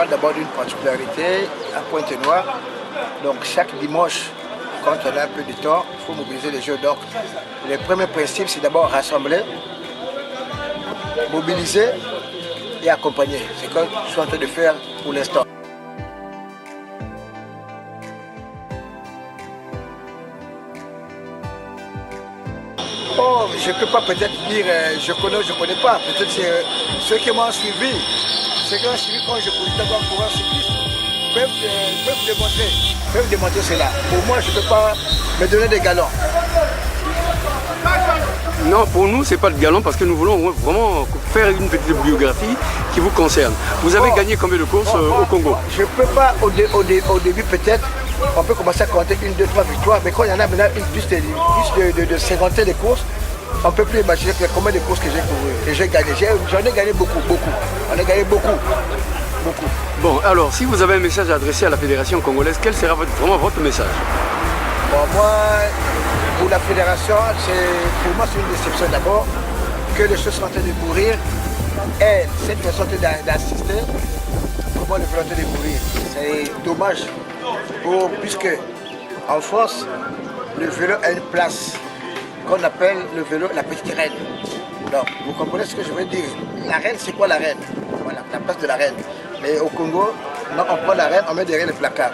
parle d'abord d'une particularité à Pointe-Noire. Donc chaque dimanche, quand on a un peu de temps, il faut mobiliser les jeunes. Donc le premier principe, c'est d'abord rassembler, mobiliser et accompagner. C'est ce que je suis en train de faire pour l'instant. Oh, je ne peux pas peut-être dire je connais ou je ne connais pas. Peut-être c'est ceux qui m'ont suivi. Ceux qui m'ont suivi quand je pouvais d'abord coureur cycliste peuvent démontrer cela. Pour moi, je ne peux pas me donner des galons. Non, pour nous, ce n'est pas de galon parce que nous voulons vraiment faire une petite biographie qui vous concerne. Vous avez gagné combien de courses au Congo? Je ne peux pas, au début peut-être, on peut commencer à compter 1, 2, 3 victoires, mais quand il y en a maintenant plus de cinquantaine de courses, on ne peut plus imaginer combien de courses que j'ai couru, que j'ai gagné. J'en ai gagné beaucoup. On a gagné beaucoup. Bon, alors, si vous avez un message à adresser à la Fédération congolaise, quel sera vraiment votre message? Bon, moi, pour la Fédération, pour moi, c'est une déception d'abord que les choses sont en train de mourir. Et cette façon d'assister, pour moi, le volonté de mourir. C'est dommage, puisque en France, le vélo a une place qu'on appelle le vélo la petite reine. Donc, vous comprenez ce que je veux dire? La reine, c'est quoi la reine? Voilà, la place de la reine. Mais au Congo, non, on prend la reine, on met derrière le placard.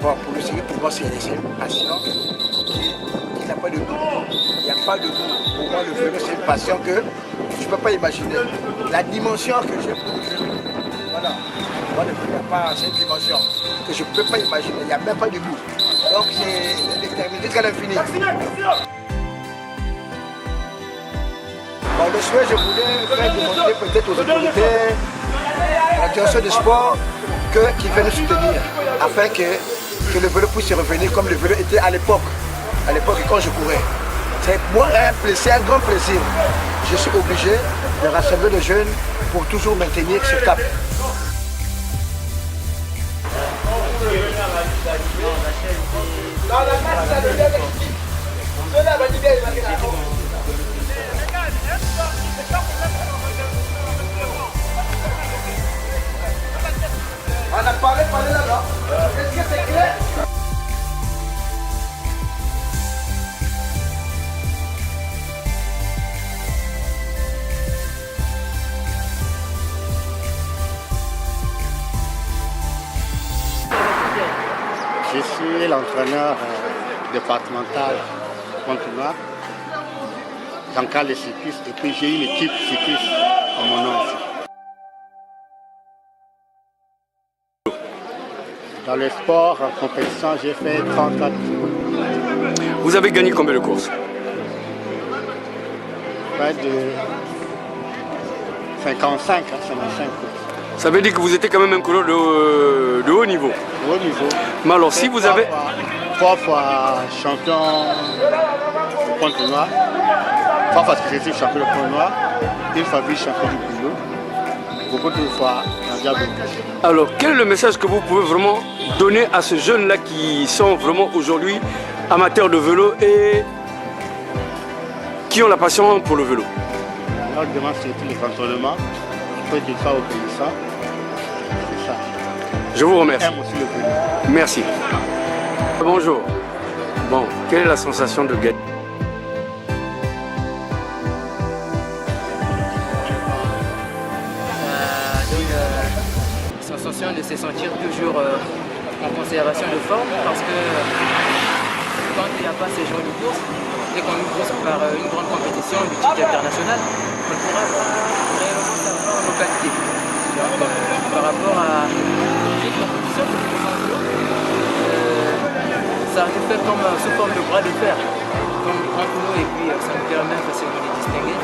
Bon, pour le cycle, pour moi, c'est une passion qui n'a pas de goût. Il n'y a pas de goût. Pour moi, le vélo, c'est une passion que je ne peux pas imaginer. La dimension que j'ai pour le vélo, voilà. Moi, le vélo n'a pas cette dimension que je ne peux pas imaginer. Il n'y a même pas de goût. Donc, c'est déterminé jusqu'à l'infini. Bon, le souhait, je voulais faire démontrer peut-être aux autorités, à la direction du sport, qu'ils viennent nous soutenir afin que le vélo puisse revenir comme le vélo était à l'époque quand je courais. C'est moi un grand plaisir. Je suis obligé de rassembler les jeunes pour toujours maintenir ce cap. On a parlé là-bas. Est-ce que c'est clair? Je suis l'entraîneur départemental Pointe-Noire, j'encadre les cyclistes et puis j'ai une équipe cycliste à mon nom aussi. Dans le sport, en compétition, j'ai fait 34 jours. Vous avez gagné combien de courses? Près de 55 courses. Ça veut dire que vous étiez quand même un coureur de haut niveau. De haut niveau. Mais alors, si vous avez... 3 fois champion de Pointe-Noire, 3 fois que je suis champion de Pointe-Noire, 1 fois vice-champion du boulot, beaucoup de fois en diable. Alors, quel est le message que vous pouvez vraiment donner à ces jeunes-là qui sont vraiment aujourd'hui amateurs de vélo et qui ont la passion pour le vélo? Alors, je demande surtout les contrôlements, il faut qu'ils soient obéissants. C'est ça. Je vous remercie. Aime aussi le vélo. Merci. Bonjour. Bon, quelle est la sensation de gagner? Sensation de se sentir toujours en conservation de forme parce que quand il n'y a pas ces genres de courses, dès qu'on nous pousse par une grande compétition du type international, on pourra réellement savoir nos qualités. Donc, par rapport à cette compétition, ça nous fait comme sous forme de bras de fer, comme entre nous, et puis ça nous permet facilement de distinguer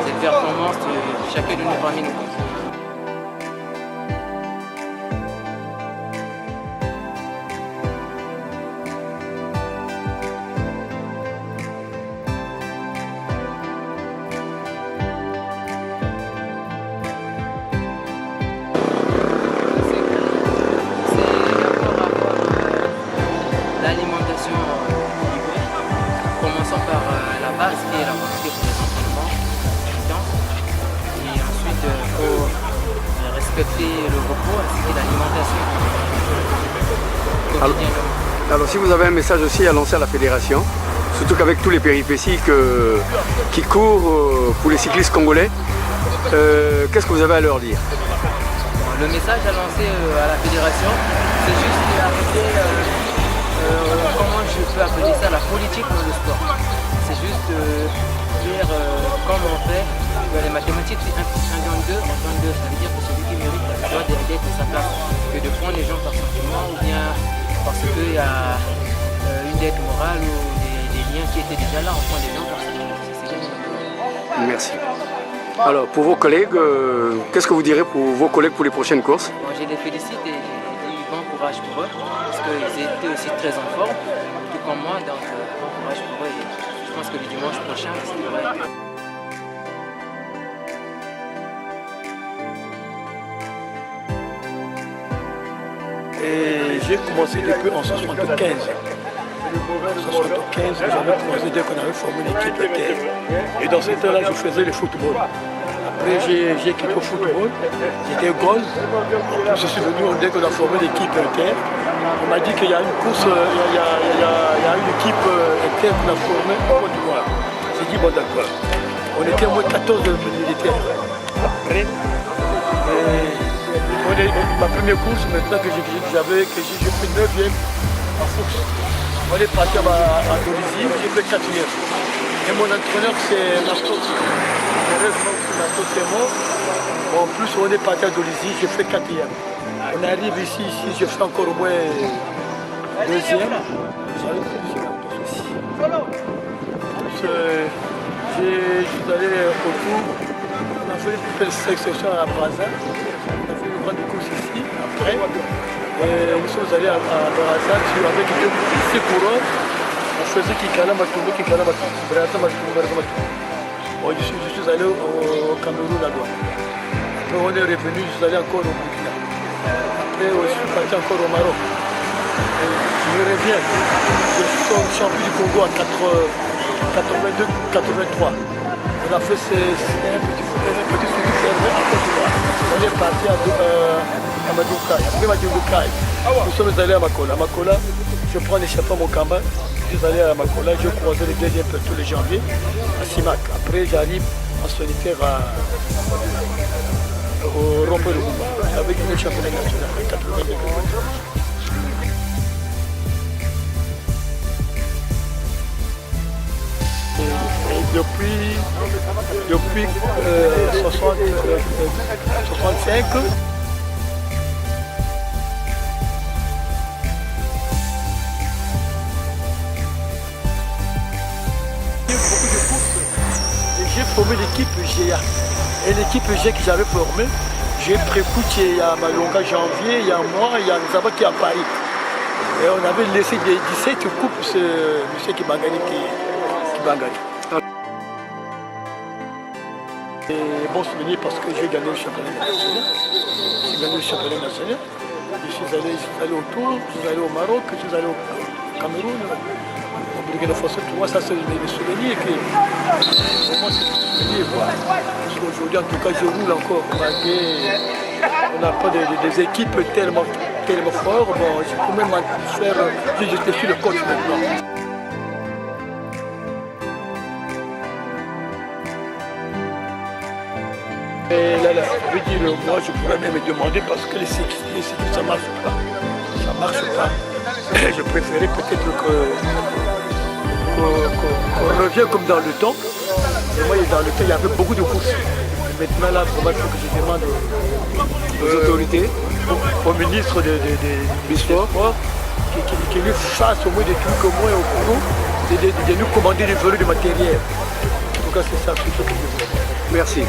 cette performance de chacun de nous parmi nous. L'alimentation, commençons par respecter le repos ainsi que l'alimentation quotidienne. Alors si vous avez un message aussi à lancer à la fédération, surtout qu'avec tous les péripéties qui courent pour les cyclistes congolais, qu'est-ce que vous avez à leur dire? Le message à lancer à la fédération, c'est juste d'arrêter, comment je peux appeler ça, la politique dans le sport. C'est juste dire comme on fait dans les mathématiques, c'est 1 plus 1 dans 2, en 22. Ça veut dire que celui qui mérite doit d'être à sa place, que de prendre les gens par sentiment ou bien parce qu'il y a une dette morale ou des liens qui étaient déjà là, on prend les gens parce que c'est bien. Merci. Alors, pour vos collègues, qu'est-ce que vous direz pour vos collègues pour les prochaines courses? Bon, je les félicite et je dis bon courage pour eux, parce qu'ils étaient aussi très en forme, tout comme moi, donc bon courage pour eux. Et je pense que le dimanche prochain, ça devrait être... Et j'ai commencé depuis en 1975. En 1975, j'avais commencé dès qu'on avait formé l'équipe de terre. Et dans ce temps-là, je faisais le football. Après, j'ai quitté le football, j'étais goal. Je suis venu dès qu'on a formé l'équipe terre. On m'a dit qu'il y a une course, il y a une équipe terre qu'on a formée au Côte d'Ivoire. J'ai dit, bon d'accord. On était au moins 14 militaires. Après, ma première course, maintenant que j'ai fait 9e en course. On est parti à Dolisie, j'ai fait 4e. Et mon entraîneur, c'est Nasto. Heureusement que Nasto est mort. Bon, en plus, on est parti à Dolisie, j'ai fait 4e. On arrive ici, je fais encore au moins 2e. J'arrive ici, aussi. Je suis allé au tour. On a fait une belle section à Brazza. On a fait une grande course ici. Après, nous sommes allés à Brazza avec 6 coureurs. On faisait Kikala Matumbo, Kikala Matumbo, Brazza Matumbo, Brazza Matumbo. Bon, je suis allé au Cameroun là-bas. Après, on est revenu, je suis allé encore au Burkina. Après, je suis parti encore au Maroc. Et je reviens. Je suis champion du Congo en 82-83. On a fait un petit suivi en Côte d'Ivoire. On est parti à Madoukaï. Après Madoukaï, nous sommes allés à Makola. À Makola, je prends l'échappement Mokamba. Je suis allé à Makola, je croisais le deuxième tous les janvier à Simac. Après, j'arrive en solitaire au rond-point de Goumba avec une championnat national en 82. Depuis 65, j'ai formé l'équipe GA. Et l'équipe G que j'avais formée, j'ai précoché il y a Malonga janvier, il y a moi, il y a Nzaba qui est à Paris. Et on avait laissé des 17 coupes, c'est monsieur qui m'a gagné. Et bon souvenir parce que j'ai gagné le championnat national. J'ai gagné le championnat national. Je suis allé au Tour, je suis allé au Maroc, je suis allé au Cameroun, au Burkina Faso. Pour moi, ça c'est des souvenirs que pour moi c'est des souvenirs. Parce qu'aujourd'hui, en tout cas, je roule encore. On n'a pas des équipes tellement fortes. Bon, je peux même faire. Je suis le coach maintenant. Et là, je veux dire, moi, je pourrais même me demander parce que les cyclistes, ça ne marche pas. Ça ne marche pas. Je préférais peut-être qu'on revienne comme dans le temps. Et moi, dans le temps, il y avait beaucoup de courses. Et maintenant, là, pour moi, il faut que je demande aux autorités, au ministre du sport, qui nous fasse au moins des trucs au moins au courant, de nous commander des vélos de matériel. En tout cas, c'est ça, c'est ce que je veux. Merci.